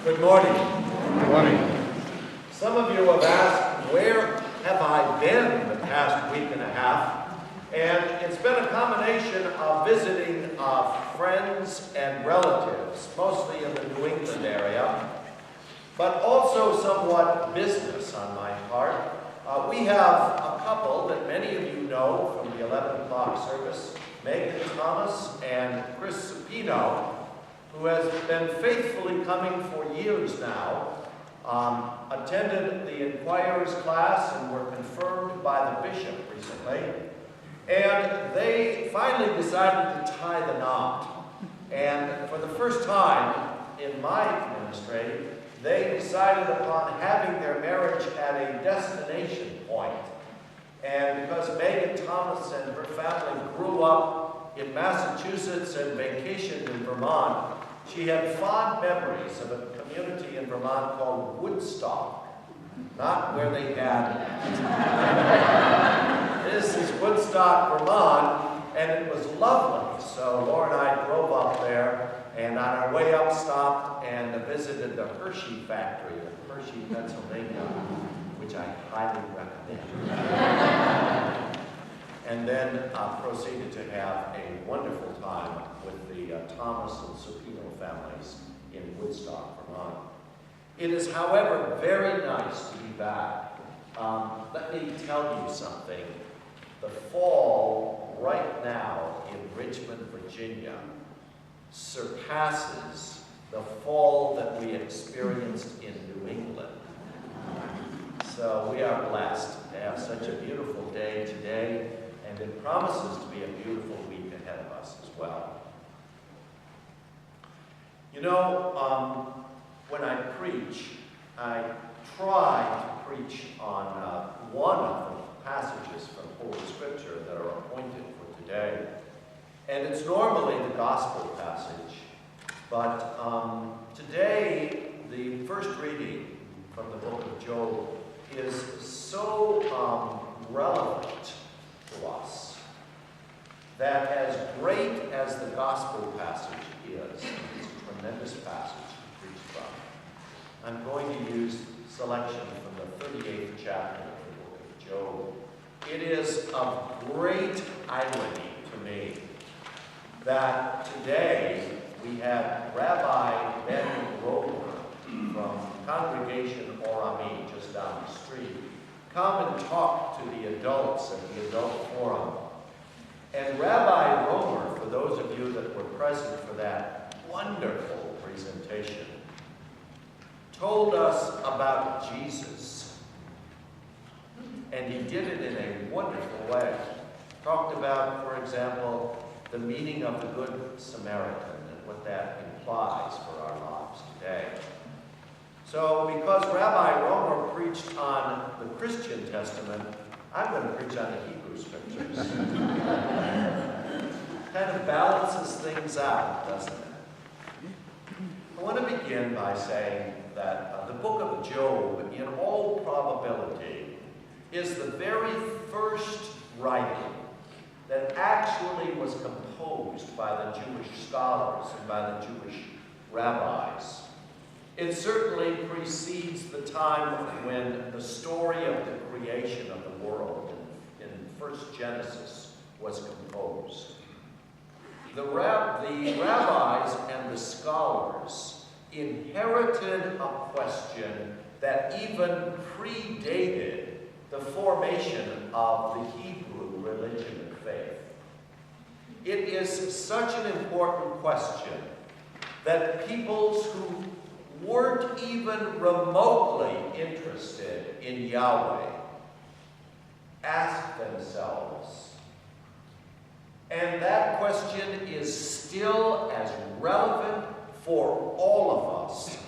Good morning. Good morning. Some of you have asked, where have I been the past week and a half? And it's been a combination of visiting friends and relatives, mostly in the New England area, but also somewhat business on my part. We have a couple that many of you know from the 11 o'clock service, Megan Thomas and Chris Supino, who has been faithfully coming for years now, attended the Inquirer's class and were confirmed by the bishop recently. And they finally decided to tie the knot. And for the first time in my ministry, they decided upon having their marriage at a destination point. And because Megan Thomas and her family grew up in Massachusetts and vacationed in Vermont, she had fond memories of a community in Vermont called Woodstock, not where they had. This is Woodstock, Vermont, and it was lovely. So Laura and I drove up there, and on our way up stopped and visited the Hershey factory in Hershey, Pennsylvania, which I highly recommend. And then proceeded to have a wonderful time with the Thomas and Supino families in Woodstock, Vermont. It is, however, very nice to be back. Let me tell you something. The fall right now in Richmond, Virginia surpasses the fall that we experienced in New England. So we are blessed to have such a beautiful day today, and it promises to be a beautiful week ahead of us as well. You know, when I preach, I try to preach on one of the passages from Holy Scripture that are appointed for today. And it's normally the gospel passage, but today the first reading from the book of Job is so relevant to us that as great as the gospel passage is, it's a tremendous passage to preach from. I'm going to use selection from the 38th chapter of the book of Job. It is of great irony to me that today we have Rabbi Ben Romer from Congregation Orami, just down the street, come and talk to the adults at the adult forum. And Rabbi Romer, for those of you that were present for that wonderful presentation, told us about Jesus. And he did it in a wonderful way. Talked about, for example, the meaning of the Good Samaritan and what that implies for our lives today. So, because Rabbi Romer preached on the Christian Testament, I'm going to preach on the Hebrew Scriptures. Kind of balances things out, doesn't it? I want to begin by saying that the book of Job, in all probability, is the very first writing that actually was composed by the Jewish scholars and by the Jewish rabbis. It certainly precedes the time when the story of the creation of the world in first Genesis was composed. The rabbis and the scholars inherited a question that even predated the formation of the Hebrew religion and faith. It is such an important question that peoples who weren't even remotely interested in Yahweh asked themselves. And that question is still as relevant for all of us,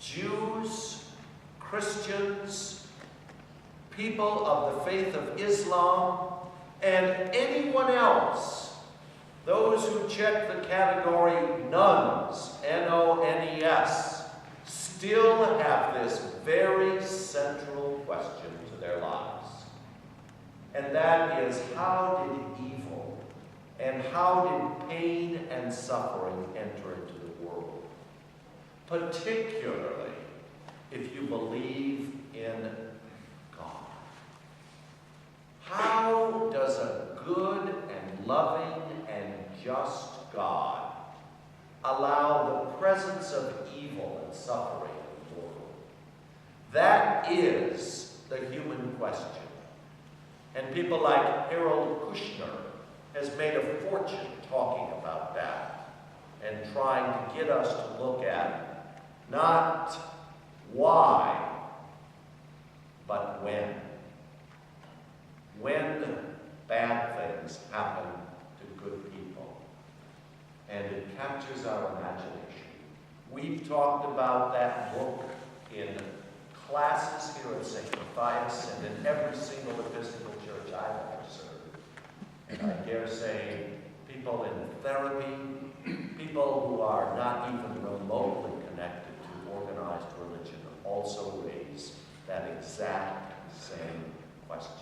Jews, Christians, people of the faith of Islam, and anyone else, those who check the category nuns, N-O-N-E-S, still have this very central question to their lives. And that is, how did evil and how did pain and suffering enter into the world? particularly if you believe in God. How does a good and loving and just God allow the presence of evil and suffering in the world? That is the human question. And people like Harold Kushner has made a fortune talking about that and trying to get us to look at not why, but when. When bad things happen to good people. And it captures our imagination. We've talked about that book in classes here at St. Matthias and in every single Episcopal church I've ever served. And I dare say people in therapy, people who are not even remotely connected to organized religion, also raise that exact same question.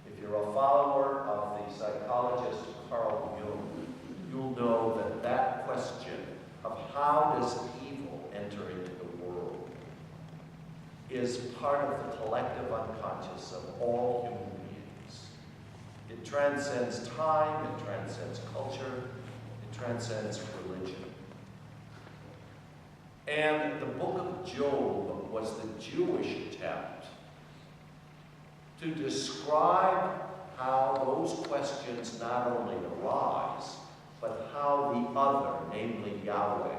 If you're a follower of the psychologist Carl Jung, you'll know that that question of how does evil enter into the world is part of the collective unconscious of all human beings. It transcends time, it transcends culture, it transcends religion. And the book of Job was the Jewish attempt to describe how those questions not only arise, but how the other, namely Yahweh,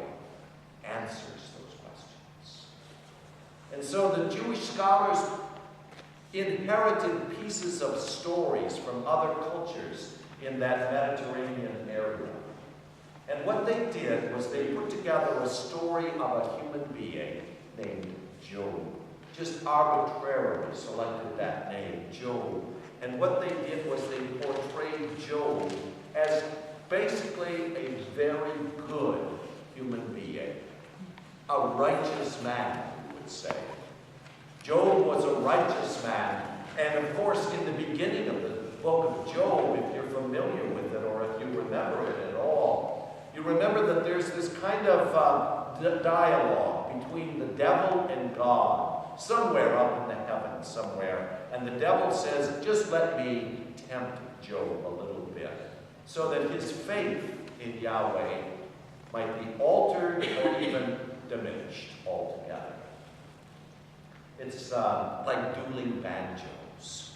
answers those questions. And so the Jewish scholars inherited pieces of stories from other cultures in that Mediterranean area. And what they did was they put together a story of a human being named Job. Just arbitrarily selected that name, Job. And what they did was they portrayed Job as basically a very good human being. A righteous man, we would say. Job was a righteous man. And of course, in the beginning of the book of Job, if you're familiar with it or if you remember it at all, you remember that there's this kind of dialogue between the devil and God, somewhere up in the heavens somewhere. And the devil says, just let me tempt Job a little bit, so that his faith in Yahweh might be altered or even diminished altogether. It's like dueling banjos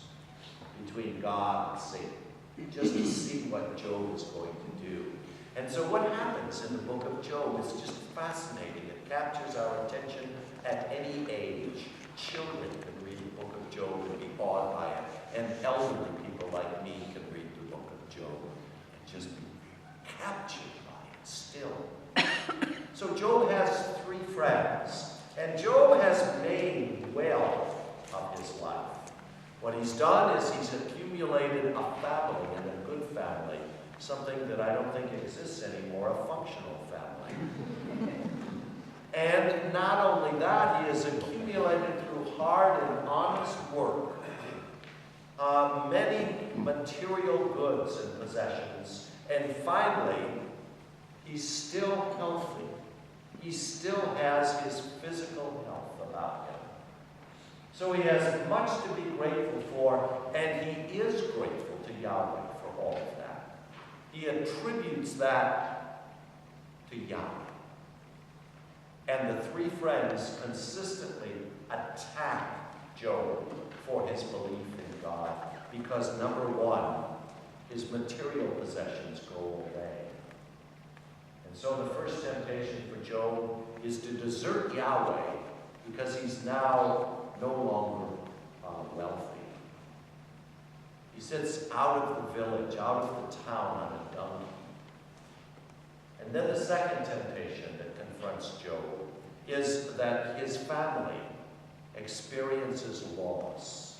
between God and Satan, just to see what Job is going to do. And so what happens in the book of Job is just fascinating. It captures our attention at any age. Children can read the book of Job and be awed by it, and elderly people like me can read the book of Job and just be captured by it still. So Job has 3 friends, and Job has made well of his life. What he's done is he's accumulated a family, and a good family, something that I don't think exists anymore, a functional family. And not only that, he has accumulated through hard and honest work many material goods and possessions. And finally, he's still healthy. He still has his physical health about him. So he has much to be grateful for, and he is grateful to Yahweh for all of that. He attributes that to Yahweh. And the 3 friends consistently attack Job for his belief in God, because number 1, his material possessions go away. And so the first temptation for Job is to desert Yahweh, because he's now no longer wealthy. He sits out of the village, out of the town on a donkey. And then the second temptation that confronts Job is that his family experiences loss.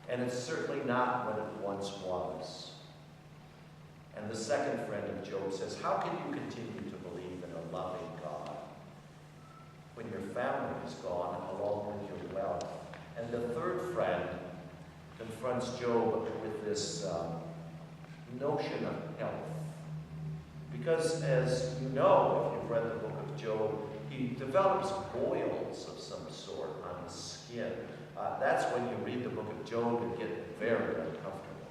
And it's certainly not what it once was. And the second friend of Job says, how can you continue to believe in a loving God when your family is gone along with your wealth? And the third friend confronts Job with this notion of health. Because as you know, if you've read the book of Job, he develops boils of some sort on his skin. That's when you read the book of Job and get very uncomfortable.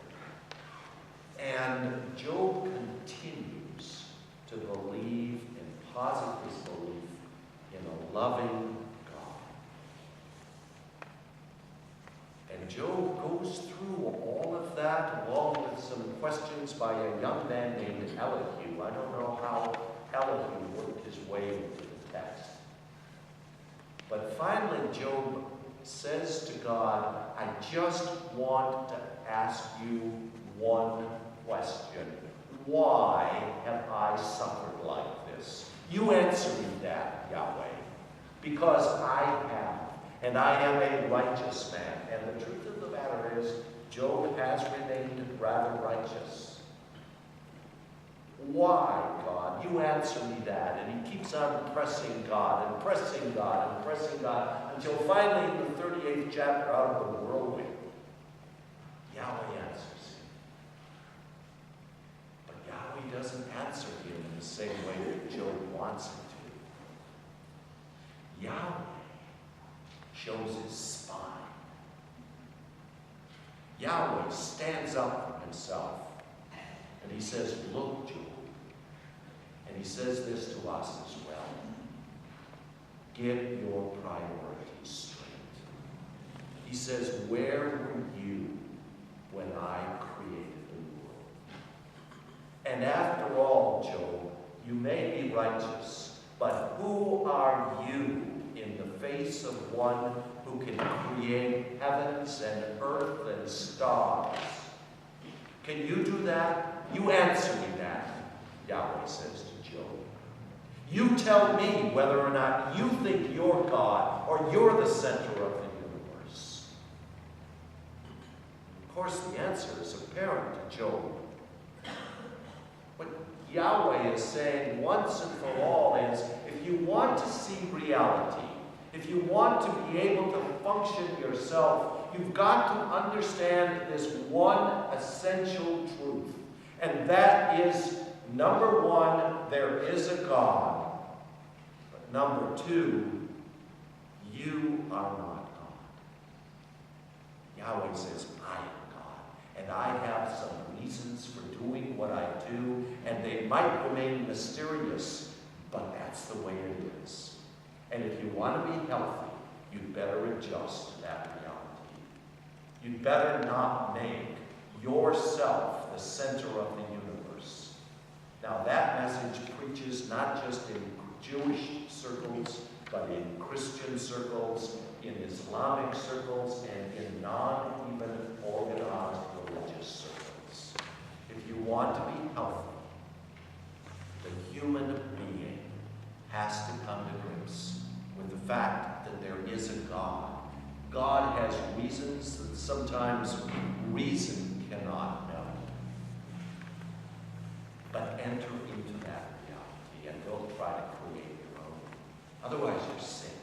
And Job continues to believe and posit his belief in a loving God. And Job goes through all of that along with some questions by a young man named Elihu. I don't know how Elihu worked his way into the text. But finally, Job says to God, I just want to ask you one question. Why have I suffered like this? You answer me that, Yahweh. Because I have, and I am a righteous man. And the truth of the matter is, Job has remained rather righteous. Why, God? You answer me that. And he keeps on pressing God and pressing God and pressing God until finally in the 38th chapter, out of the whirlwind, Yahweh answers him. But Yahweh doesn't answer him in the same way that Job wants him to. Yahweh shows his spine. Yahweh stands up for himself. And he says, look, Job. And he says this to us as well. Get your priorities straight. He says, where were you when I created the world? And after all, Job, you may be righteous, but who are you in the face of one who can create heavens and earth and stars? Can you do that? You answer me that, Yahweh says to Job. You tell me whether or not you think you're God or you're the center of the universe. Of course, the answer is apparent to Job. What Yahweh is saying once and for all is, if you want to see reality, if you want to be able to function yourself, you've got to understand this one essential truth. And that is, number one, there is a God. But number two, you are not God. Yahweh says, I am God. And I have some reasons for doing what I do, and they might remain mysterious, but that's the way it is. And if you want to be healthy, you'd better adjust to that reality. You'd better not make yourself the center of the universe. Now that message preaches not just in Jewish circles, but in Christian circles, in Islamic circles, and in non-even organized religious circles. If you want to be healthy, the human being has to come to grips with the fact that there is a God. God has reasons that sometimes reason cannot know. But enter into that reality and don't try to create your own. Otherwise, you're sick.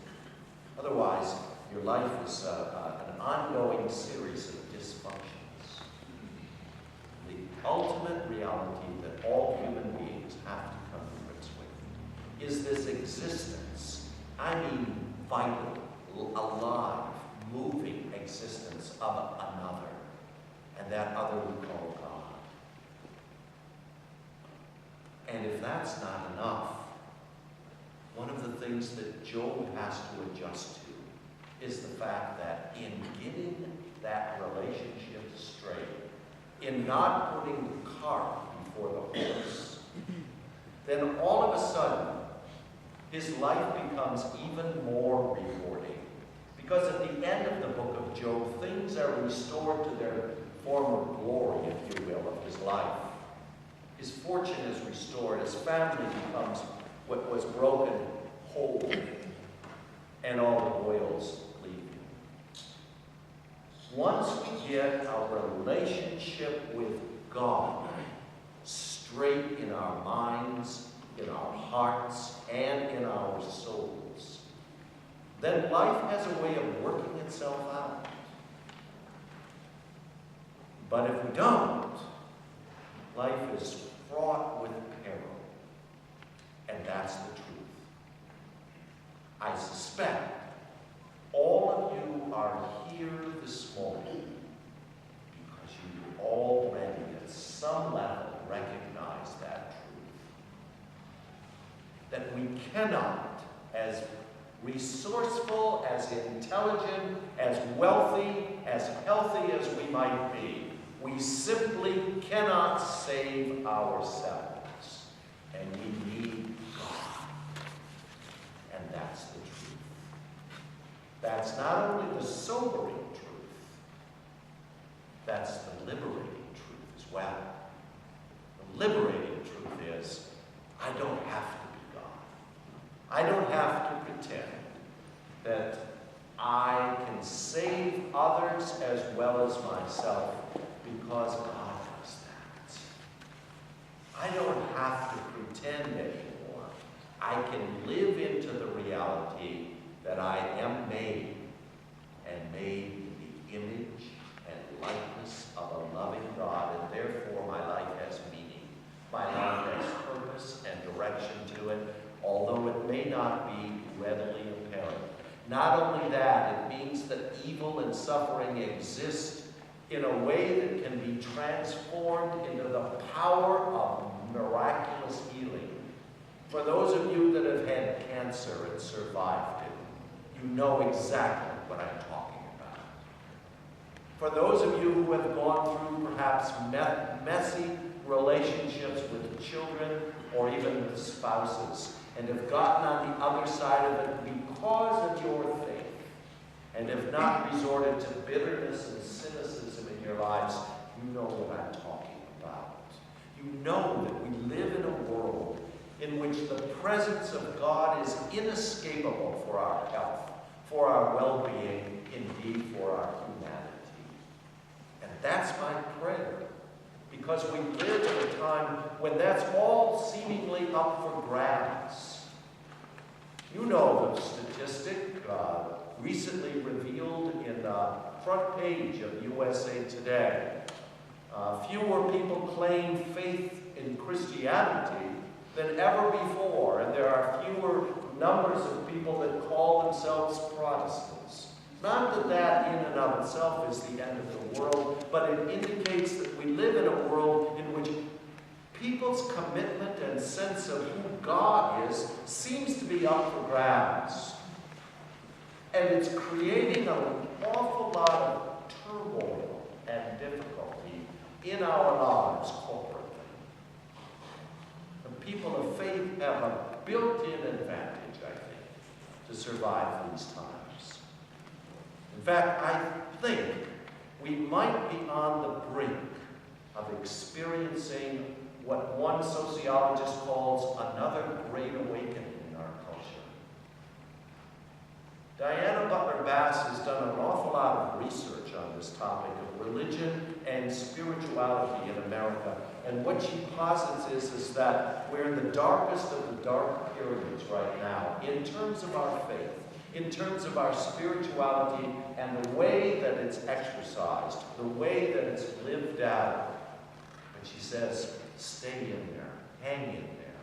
Otherwise, your life is an ongoing series of dysfunctions. The ultimate reality that all human beings have to come to grips with is this existence. I mean vital, alive, moving existence of another. And that other we call God. And if that's not enough, one of the things that Job has to adjust to is the fact that in getting that relationship straight, in not putting the cart before the horse, then all of a sudden, his life becomes even more rewarding. Because at the end of the book of Job, things are restored to their former glory, if you will, of his life. His fortune is restored. His family becomes what was broken whole. And all the boils leave him. Once we get our relationship with God straight in our minds, in our hearts, and in our souls, then life has a way of working itself out. But if we don't, life is fraught with peril. And that's the truth. I suspect all of you are here this morning because you already at some level recognize that truth. That we cannot, as resourceful, as intelligent, as wealthy, as healthy as we might be, we simply cannot save ourselves. And we need God. And that's the truth. That's not only the sobering truth, that's the liberating truth as well. The liberating truth is, I don't have to be God. I don't have to pretend that I can save others as well as myself because God does that. I don't have to pretend anymore. I can live into the reality that I am made, and made in the image and likeness of a loving God, and therefore my life has meaning. My life has purpose and direction to it, although it may not be readily apparent. Not only that, it means that evil and suffering exist in a way that can be transformed into the power of miraculous healing. For those of you that have had cancer and survived it, you know exactly what I'm talking about. For those of you who have gone through perhaps messy relationships with children or even with spouses and have gotten on the other side of it because of your faith and have not resorted to bitterness and cynicism in your lives, you know what I'm talking about. You know that we live in a world in which the presence of God is inescapable for our health, for our well-being, indeed for our humanity. And that's my prayer, because we live in a time when that's all seemingly up for grabs. You know the statistic recently revealed in the front page of USA Today. Fewer people claim faith in Christianity than ever before, and there are fewer numbers of people that call themselves Protestants. Not that that in and of itself is the end of the world, but it indicates that we live in a world in which people's commitment and sense of who God is seems to be up for grabs. And it's creating an awful lot of turmoil and difficulty in our lives corporately. The people of faith have a built-in advantage, I think, to survive these times. In fact, I think we might be on the brink of experiencing what one sociologist calls another great awakening in our culture. Diana Butler Bass has done an awful lot of research on this topic of religion and spirituality in America. And what she posits is that we're in the darkest of the dark periods right now in terms of our faith, in terms of our spirituality and the way that it's exercised, the way that it's lived out. But she says, stay in there, hang in there.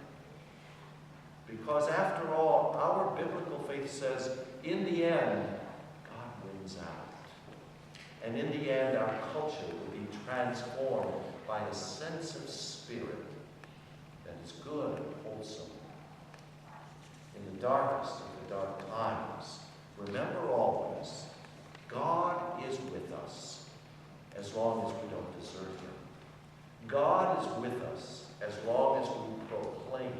Because after all, our biblical faith says, in the end, God wins out. And in the end, our culture will be transformed by a sense of spirit that is good and wholesome. In the darkest of the dark times, remember always, God is with us as long as we don't desert him. God is with us as long as we proclaim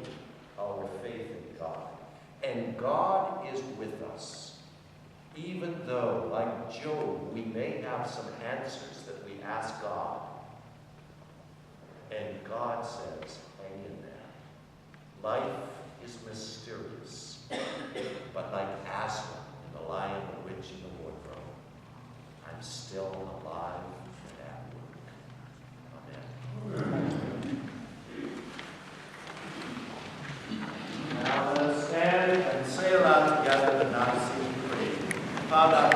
our faith in God. And God is with us, even though, like Job, we may have some answers that we ask God. And God says, hang in there. Life is mysterious, but like Aslan in The Lion, the Witch, and the Wardrobe, I'm still alive and at work. Amen. Now let us stand and say aloud together the Nicene Creed. Found out